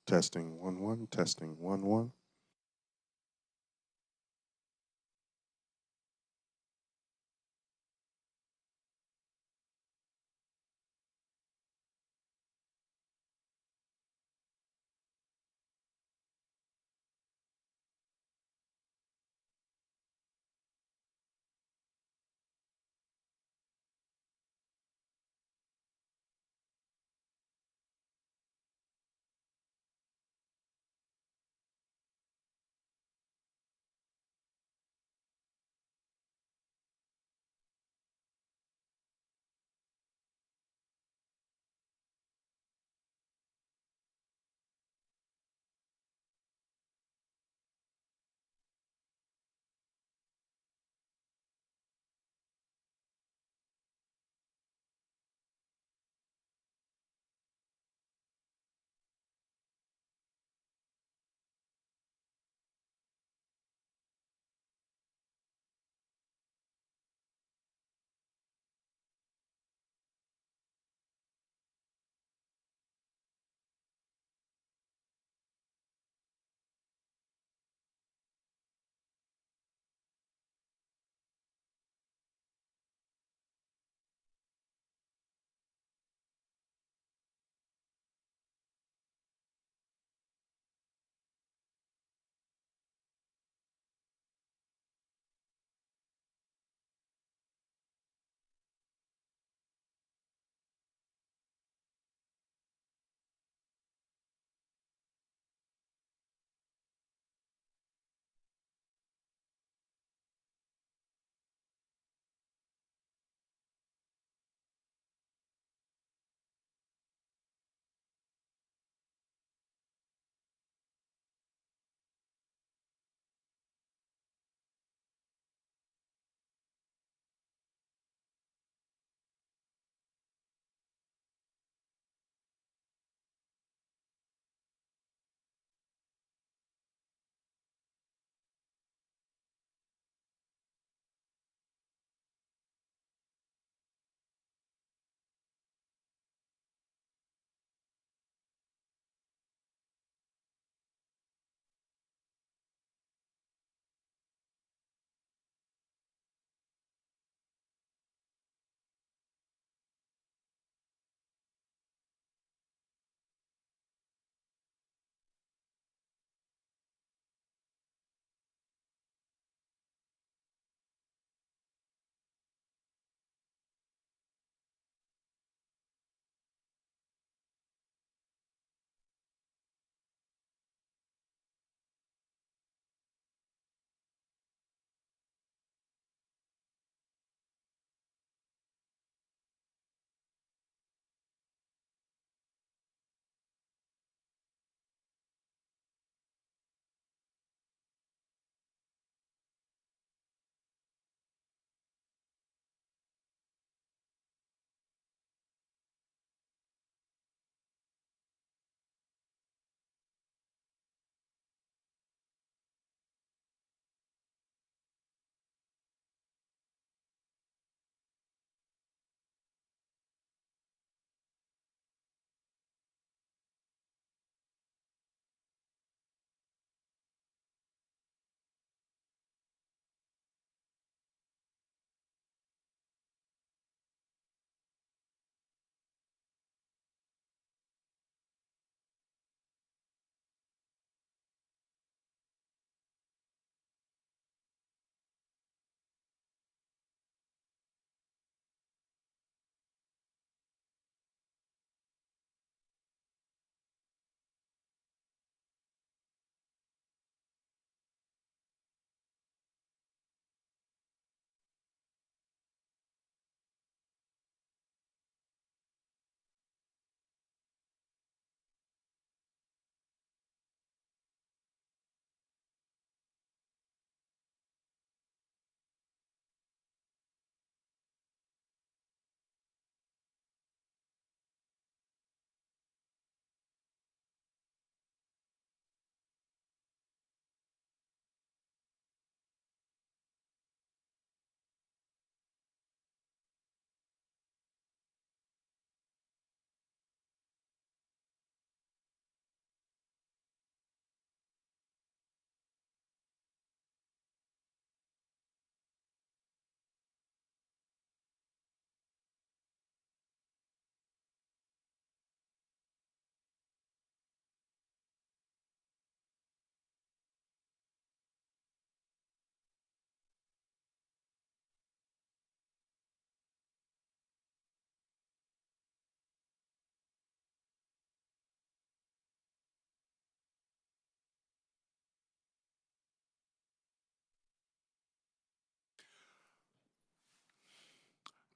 Testing 1 1, testing 1 1.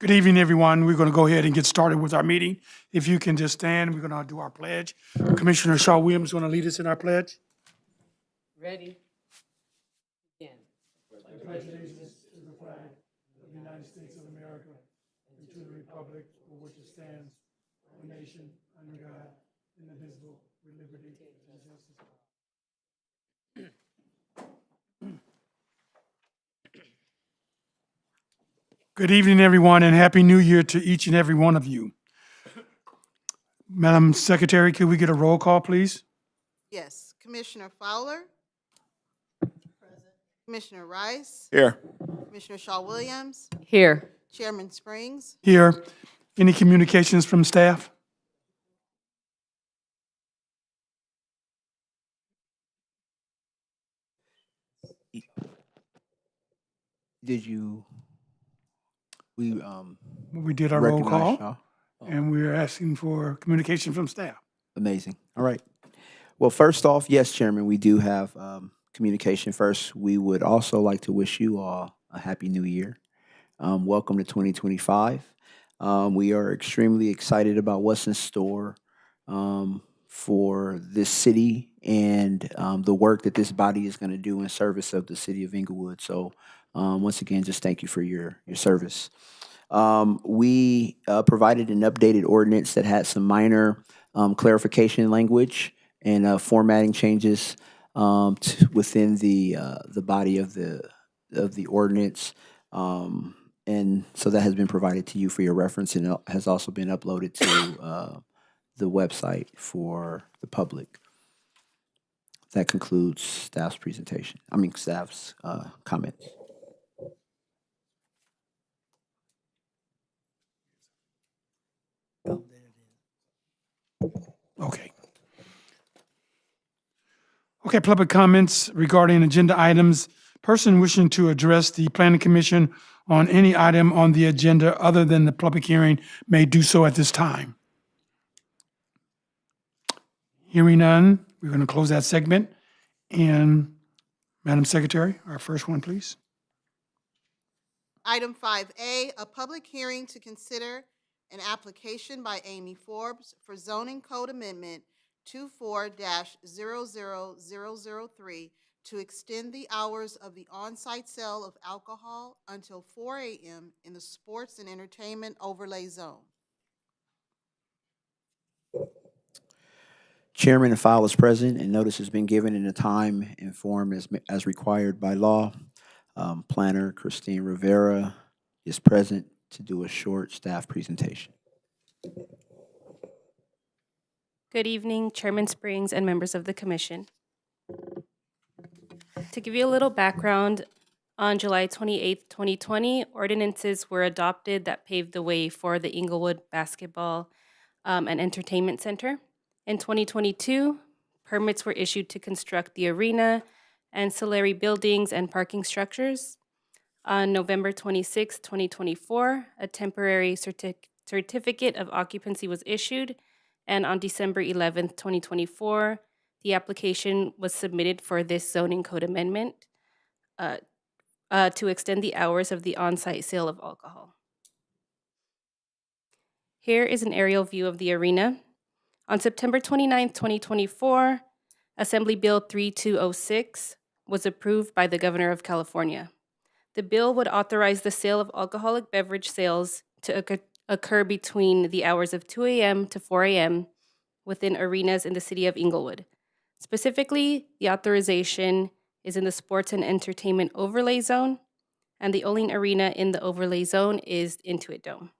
Good evening, everyone. We're going to go ahead and get started with our meeting. If you can just stand, we're going to do our pledge. Commissioner Shaw Williams is going to lead us in our pledge. Ready? Begin. Pledge allegiance to the flag of the United States of America and to the republic for which it stands, one nation, under God, indivisible, with liberty and justice for all. Good evening, everyone, and Happy New Year to each and every one of you. Madam Secretary, could we get a roll call, please? Yes. Commissioner Fowler? Commissioner Rice? Here. Commissioner Shaw Williams? Here. Chairman Springs? Here. Any communications from staff? Did you, we We did our roll recognize call, Shaw? and we're asking for communication from staff. Amazing. All right. Well, first off, yes, Chairman, we do have communication. First, we would also like to wish you all a happy new year. Welcome to 2025. We are extremely excited about what's in store for this city and the work that this body is going to do in service of the city of Inglewood. So, once again, just thank you for your service. We provided an updated ordinance that had some minor clarification language and formatting changes within the body of the ordinance. And so that has been provided to you for your reference, and it has also been uploaded to the website for the public. That concludes staff's presentation. Staff's comments. Okay. Okay, public comments regarding agenda items. Person wishing to address the planning commission on any item on the agenda other than the public hearing may do so at this time. Hearing none, we're going to close that segment. And Madam Secretary, our first one, please. Item 5A, a public hearing to consider an application by Amy Forbes for zoning code amendment 24-00003 to extend the hours of the on-site sale of alcohol until 4 a.m. in the sports and entertainment overlay zone. Chairman and file is present, and notice has been given in a time and form as required by law. Planner Christine Rivera is present to do a short staff presentation. Good evening, Chairman Springs and members of the Commission. To give you a little background, on July 28, 2020, ordinances were adopted that paved the way for the Inglewood Basketball and Entertainment Center. In 2022, permits were issued to construct the arena, ancillary buildings, and parking structures. On November 26, 2024, a temporary certificate of occupancy was issued, and on December 11, 2024, the application was submitted for this zoning code amendment to extend the hours of the on-site sale of alcohol. Here is an aerial view of the arena. On September 29, 2024, Assembly Bill 3206 was approved by the Governor of California. The bill would authorize the sale of alcoholic beverage sales to occur between the hours of 2 a.m. to 4 a.m. within arenas in the city of Inglewood. Specifically, the authorization is in the sports and entertainment overlay zone, and the only arena in the overlay zone is Intuit Dome.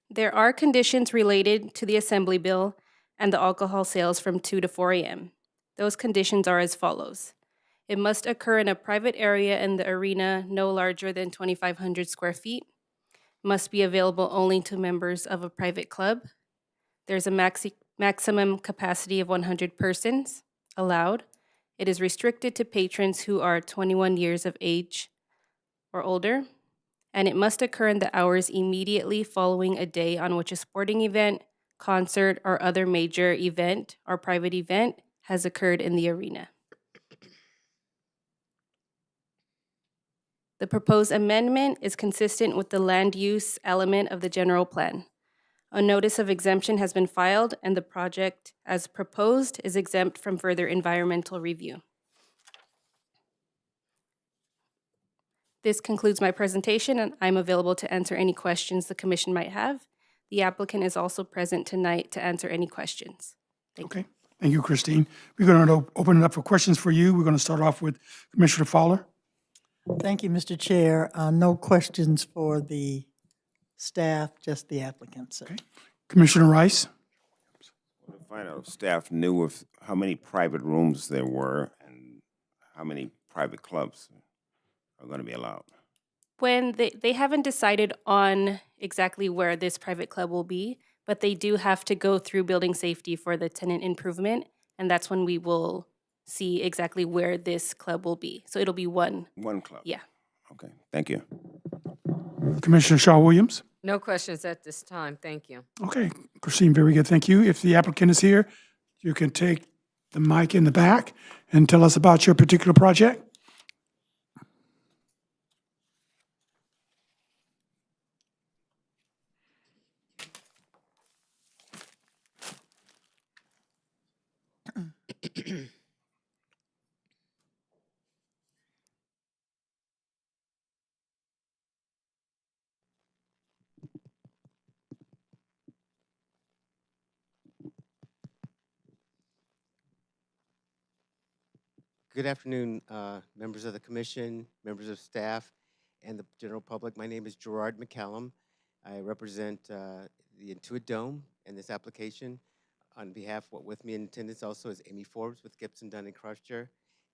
There are conditions related to the Assembly Bill and the alcohol sales from 2 to 4 a.m. Those conditions are as follows. It must occur in a private area in the arena no larger than 2,500 square feet. Must be available only to members of a private club. There's a maximum capacity of 100 persons allowed. It is restricted to patrons who are 21 years of age or older, and it must occur in the hours immediately following a day on which a sporting event, concert, or other major event or private event has occurred in the arena. The proposed amendment is consistent with the land use element of the general plan. A notice of exemption has been filed, and the project, as proposed, is exempt from further environmental review. This concludes my presentation, and I'm available to answer any questions the commission might have. The applicant is also present tonight to answer any questions. Thank you. Okay, thank you, Christine. We're going to open it up for questions for you. We're going to start off with Commissioner Fowler. Thank you, Mr. Chair. No questions for the staff, just the applicants. sir. Commissioner Rice. To find out if staff knew of how many private rooms there were and how many private clubs are going to be allowed. When they haven't decided on exactly where this private club will be, but they do have to go through building safety for the tenant improvement, and that's when we will see exactly where this club will be. So it'll be one. One club? Yeah. Okay, thank you. Commissioner Shaw Williams. No questions at this time. Thank you. Okay, Christine, very good, thank you. If the applicant is here, you can take the mic in the back and tell us about your particular project. Good afternoon, members of the commission, members of staff, and the general public. My name is Gerard McCallum. I represent the Intuit Dome and this application. On behalf, with me in attendance also is Amy Forbes with Gibson, Dunn & Crutcher,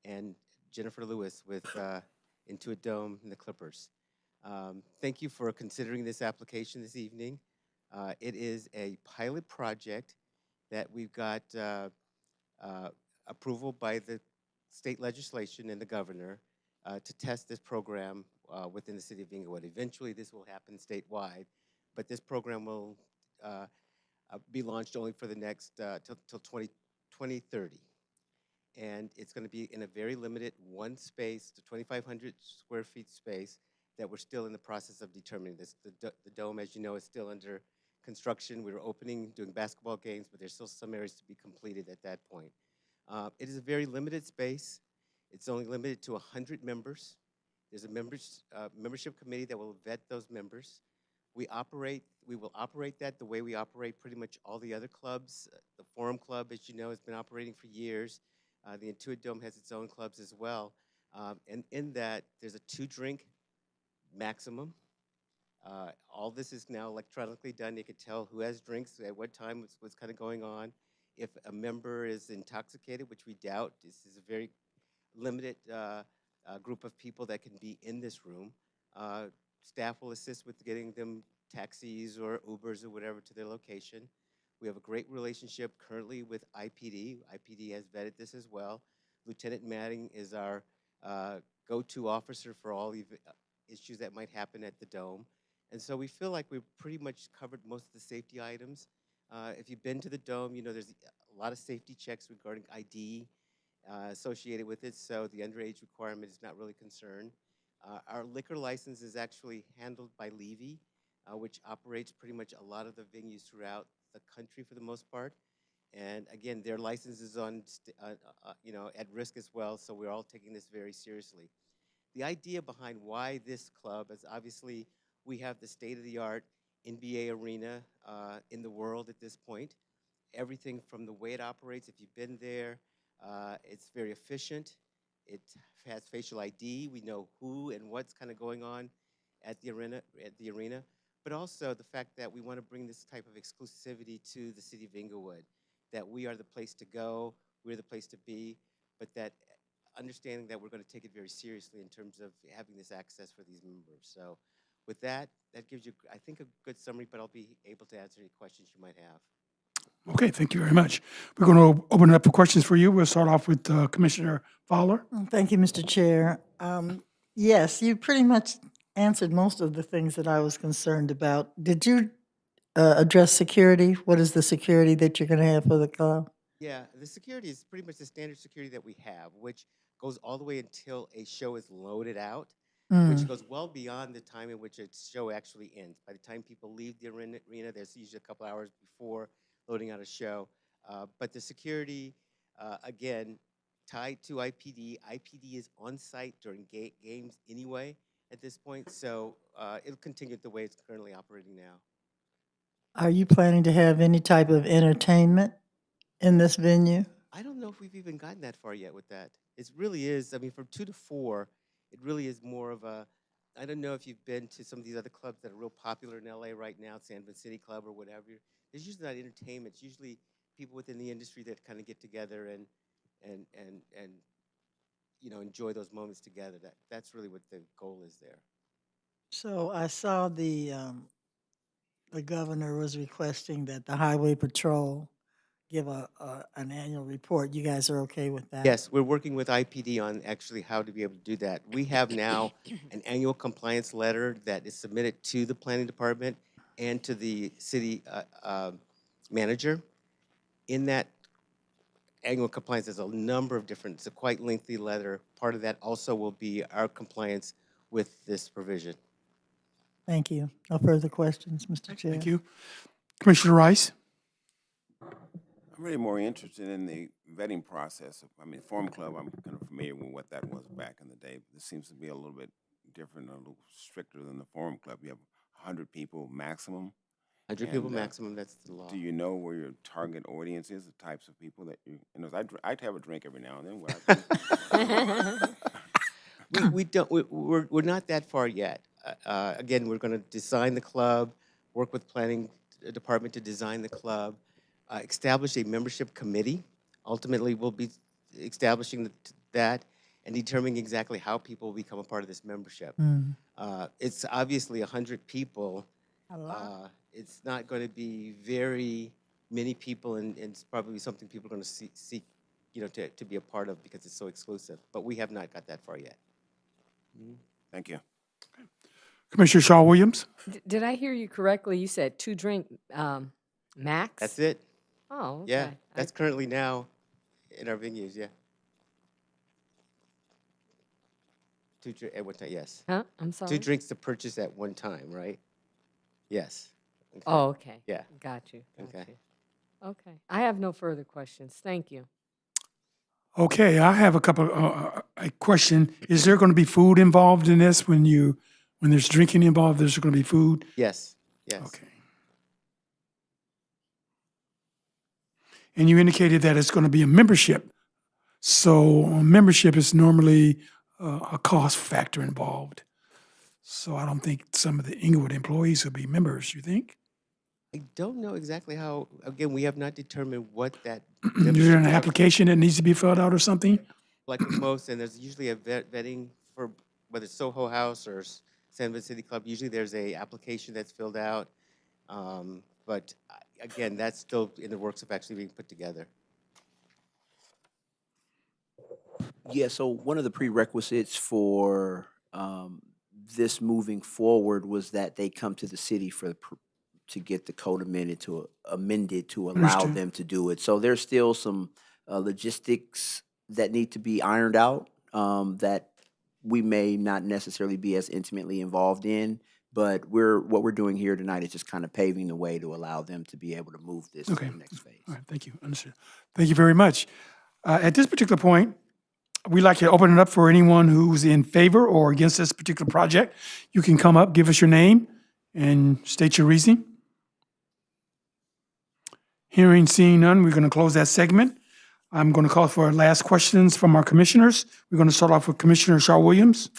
and Jennifer Lewis with Intuit Dome and the Clippers. Thank you for considering this application this evening. It is a pilot project that we've got approval by the state legislation and the governor to test this program within the city of Inglewood. Eventually, this will happen statewide, but this program will be launched only for the next till 2030. And it's going to be in a very limited one space, to 2,500 square feet space that we're still in the process of determining this. The dome, as you know, is still under construction. We were opening, doing basketball games, but there's still some areas to be completed at that point. It is a very limited space. It's only limited to 100 members. There's a membership committee that will vet those members. We will operate that the way we operate pretty much all the other clubs. The Forum Club, as you know, has been operating for years. The Intuit Dome has its own clubs as well. And in that, there's a 2-drink maximum. All this is now electronically done. You can tell who has drinks, at what time, what's kind of going on. If a member is intoxicated, which we doubt, this is a very limited group of people that can be in this room. Staff will assist with getting them taxis or Ubers or whatever to their location. We have a great relationship currently with IPD. IPD has vetted this as well. Lieutenant Matting is our go-to officer for all issues that might happen at the Dome. And so we feel like we've pretty much covered most of the safety items. If you've been to the Dome, you know there's a lot of safety checks regarding ID associated with it, so the underage requirement is not really concerned. Our liquor license is actually handled by Levy, which operates pretty much a lot of the venues throughout the country for the most part. And again, their license is on, at risk as well, so we're all taking this very seriously. The idea behind why this club is obviously we have the state-of-the-art NBA arena in the world at this point. Everything from the way it operates, if you've been there, it's very efficient. It has facial ID. We know who and what's kind of going on at the arena. But also the fact that we want to bring this type of exclusivity to the city of Inglewood, that we are the place to go, we're the place to be, but that understanding that we're going to take it very seriously in terms of having this access for these members. So with that, that gives you, I think, a good summary, but I'll be able to answer any questions you might have. Okay, thank you very much. We're going to open it up for questions for you. We'll start off with Commissioner Fowler. Thank you, Mr. Chair. Yes, you pretty much answered most of the things that I was concerned about. Did you address security? What is the security that you're going to have for the club? Yeah, the security is pretty much the standard security that we have, which goes all the way until a show is loaded out. which goes well beyond the time in which a show actually ends. By the time people leave the arena, there's usually a couple hours before loading out a show. But the security, again, tied to IPD. IPD is on site during games anyway at this point, so it'll continue the way it's currently operating now. Are you planning to have any type of entertainment in this venue? I don't know if we've even gotten that far yet with that. It really is, I mean, from 2 to 4, it really is more of a, I don't know if you've been to some of these other clubs that are real popular in LA right now, San Vicente Club or whatever. There's usually not entertainment. It's usually people within the industry that kind of get together and enjoy those moments together. That's really what the goal is there. So I saw the governor was requesting that the highway patrol give an annual report. You guys are okay with that? Yes, we're working with IPD on actually how to be able to do that. We have now an annual compliance letter that is submitted to the planning department and to the city manager. In that annual compliance, there's a number of different, it's a quite lengthy letter. Part of that also will be our compliance with this provision. Thank you. No further questions, Mr. Chair. Thank you. Commissioner Rice? I'm really more interested in the vetting process. I mean, Forum Club, I'm kind of familiar with what that was back in the day, but this seems to be a little bit different, a little stricter than the Forum Club. You have 100 people maximum. 100 people And, maximum, that's the law. Do you know where your target audience is, the types of people that I'd have a drink every now and then. We don't, we're not that far yet. Again, we're going to design the club, work with planning department to design the club, establish a membership committee. Ultimately, we'll be establishing that and determining exactly how people will become a part of this membership. It's obviously 100 people. A lot. It's not going to be very many people, and it's probably something people are going to seek, to be a part of because it's so exclusive. But we have not got that far yet. Thank you. Commissioner Shaw Williams? Did I hear you correctly? You said 2 drink max? That's it. Oh, okay. Yeah, that's currently now in our venues, yeah. 2 drinks at one time, yes. Huh? I'm sorry? 2 drinks to purchase at one time, right? Yes. Okay. Oh, okay. Yeah. Got you. got Okay. you. Okay. I have no further questions. Thank you. Okay, I have a question. Is there going to be food involved in this when there's drinking involved, there's going to be food? Yes, yes. Okay. And you indicated that it's going to be a membership. So membership is normally a cost factor involved. So I don't think some of the Inglewood employees will be members, you think? I don't know exactly how, again, we have not determined what that. Is there an membership level- application that needs to be filled out or something? Like with most, and there's usually a vetting for whether it's Soho House or San Vicente Club. Usually there's a application that's filled out. But again, that's still in the works of actually being put together. Yeah, so one of the prerequisites for this moving forward was that they come to the city to get the code amended to allow Understood. them to do it. So there's still some logistics that need to be ironed out that we may not necessarily be as intimately involved in. But what we're doing here tonight is just kind of paving the way to allow them to be able to move this to Okay. the next phase. All right, thank you. Understood. Thank you very much. At this particular point, we'd like to open it up for anyone who's in favor or against this particular project. You can come up, give us your name, and state your reasoning. Hearing, seeing none, we're going to close that segment. I'm going to call for our last questions from our commissioners. We're going to start off with Commissioner Shaw Williams.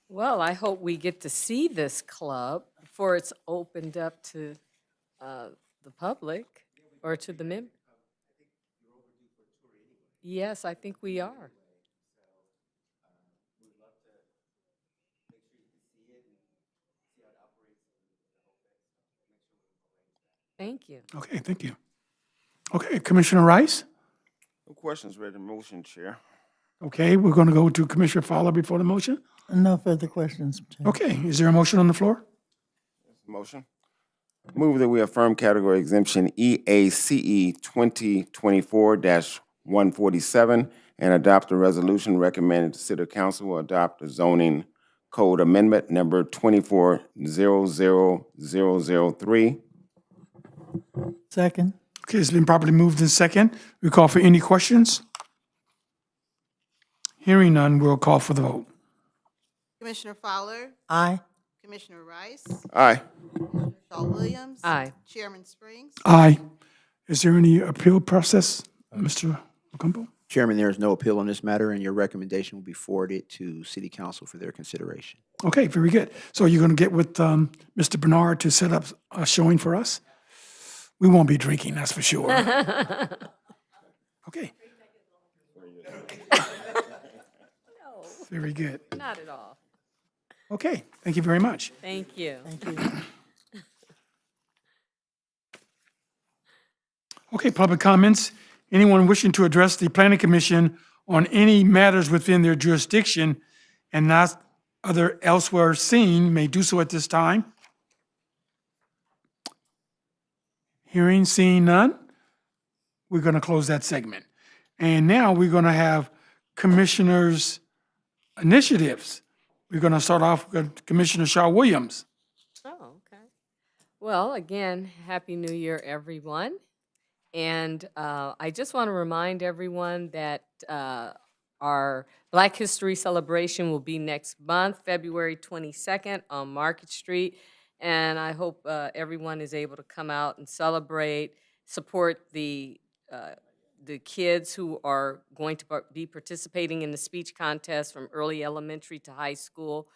Well, I hope we get to see this club before it's opened up to the public or to the members. Yes, I think we are. Thank you. Okay, thank you. Okay, Commissioner Rice. No questions, ready to motion, Chair. Okay, we're going to go to Commissioner Fowler before the motion. No further questions, Chair. Okay, is there a motion on the floor? Motion. Move that we affirm category exemption EACE 2024-147 and adopt a resolution recommending the City Council will adopt a zoning Code Amendment Number 2400003. Second. Okay, it's been properly moved in second. We call for any questions? Hearing none, we'll call for the vote. Commissioner Fowler, Aye. Commissioner Rice, Aye. Shaw Williams. Aye. Chairman Springs. Aye. Is there any appeal process, Mr. Ocampo? Chairman, there is no appeal on this matter, and your recommendation will be forwarded to City Council for their consideration. Okay, very good. So you're going to get with Mr. Bernard to set up a showing for us? We won't be drinking, that's for sure. Okay. Very good. Not at all. Okay, thank you very much. Thank you. Thank you. Okay, public comments. Anyone wishing to address the planning commission on any matters within their jurisdiction and not other elsewhere seen may do so at this time. Hearing, seeing none, we're going to close that segment. And now we're going to have commissioners' initiatives. We're going to start off with Commissioner Shaw Williams. Oh, okay. Well, again, Happy New Year, everyone. And I just want to remind everyone that our Black History celebration will be next month, February 22nd on Market Street. And I hope everyone is able to come out and celebrate, support the kids who are going to be participating in the speech contest from early elementary to high school.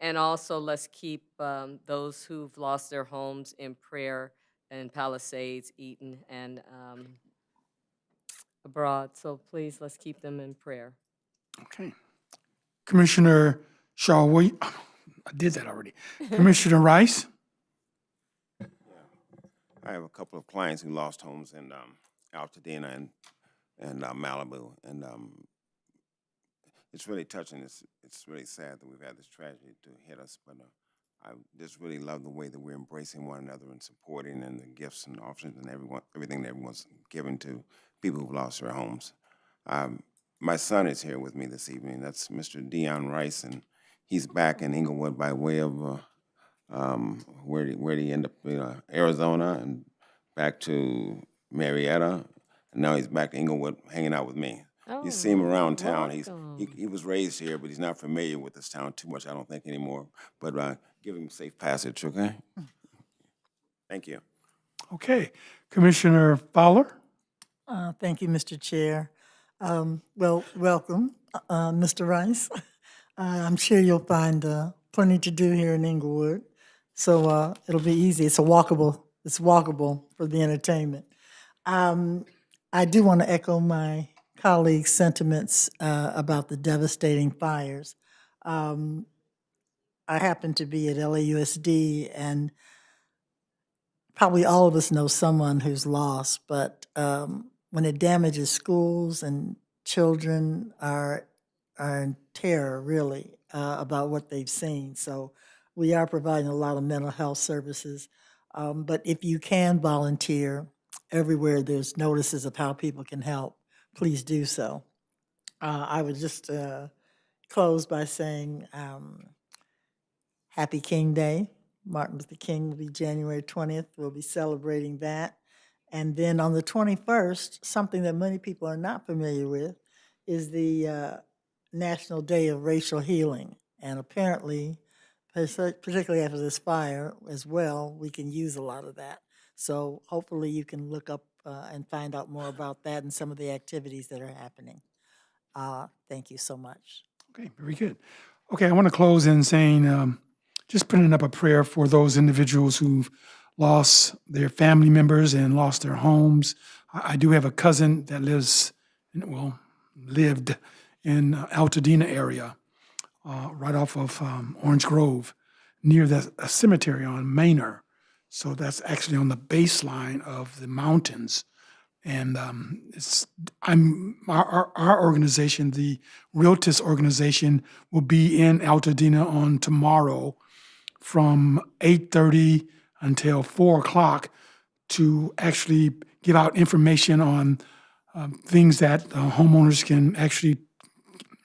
And also, let's keep those who've lost their homes in prayer in Palisades, Eaton, and abroad. So please, let's keep them in prayer. Okay. Commissioner Shaw Williams, I did that already. Commissioner Rice? I have a couple of clients who lost homes in Altadena and Malibu, and it's really touching. It's really sad that we've had this tragedy to hit us, but I just really love the way that we're embracing one another and supporting, and the gifts and offerings and everything that everyone's giving to people who've lost their homes. My son is here with me this evening. That's Mr. Dion Rice, and he's back in Inglewood by way of where did he end up? Arizona, and back to Marietta, and now he's back to Inglewood hanging out with me. You see him around town. He was raised here, but he's not familiar with this town too much, I don't think, anymore. But give him safe passage, okay? Thank you. Okay. Commissioner Fowler? Thank you, Mr. Chair. Well, welcome, Mr. Rice. I'm sure you'll find plenty to do here in Inglewood, so it'll be easy. It's walkable for the entertainment. I do want to echo my colleagues' sentiments about the devastating fires. I happen to be at LAUSD, and probably all of us know someone who's lost, but when it damages schools and children are in terror, really, about what they've seen. So we are providing a lot of mental health services. But if you can volunteer, everywhere there's notices of how people can help, please do so. I would just close by saying Happy King Day. Martin Luther King will be January 20th. We'll be celebrating that. And then on the 21st, something that many people are not familiar with is the National Day of Racial Healing. And apparently, particularly after this fire as well, we can use a lot of that. So hopefully you can look up and find out more about that and some of the activities that are happening. Thank you so much. Okay, very good. Okay, I want to close in saying, just putting up a prayer for those individuals who've lost their family members and lost their homes. I do have a cousin that lived in Altadena area, right off of Orange Grove, near the cemetery on Manor. So that's actually on the baseline of the mountains. And our organization, the Realtus organization, will be in Altadena on tomorrow from 8:30 until 4 o'clock to actually give out information on things that homeowners can actually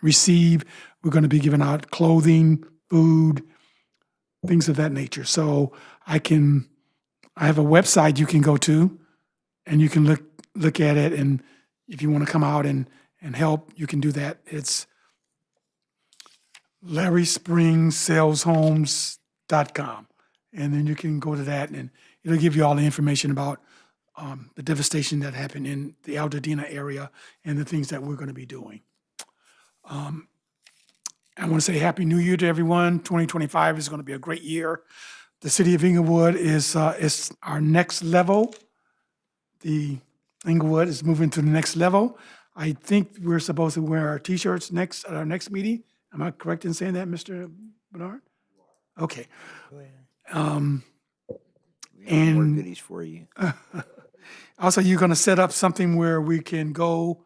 receive. We're going to be giving out clothing, food, things of that nature. So I have a website you can go to, and you can look at it, and if you want to come out and help, you can do that. It's LarrySpringsSalesHomes.com. And then you can go to that, and it'll give you all the information about the devastation that happened in the Altadena area and the things that we're going to be doing. I want to say Happy New Year to everyone. 2025 is going to be a great year. The city of Inglewood is our next level. The Inglewood is moving to the next level. I think we're supposed to wear our T-shirts at our next meeting. Am I correct in saying that, Mr. Bernard? Okay. We have more And goodies for you. also, you're going to set up something where we can go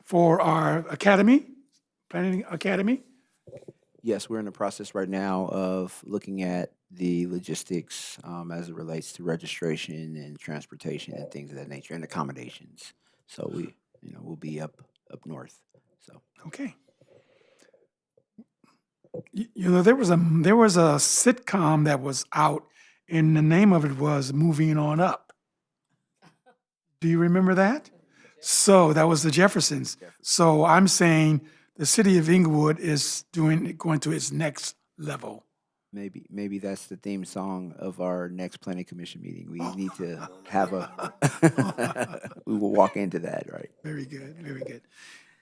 for our academy, planning academy. Yes, we're in the process right now of looking at the logistics as it relates to registration and transportation and things of that nature and accommodations. So we'll be up north. So Okay. There was a sitcom that was out, and the name of it was Moving On Up. Do you remember that? So that was the Jeffersons. So I'm saying the city of Inglewood is going to its next level. maybe that's the theme song of our next planning commission meeting. We need to have we will walk into that, right? Very good, very good.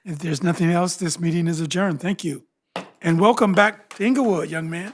If there's nothing else, this meeting is adjourned. Thank you. And welcome back to Inglewood, young man.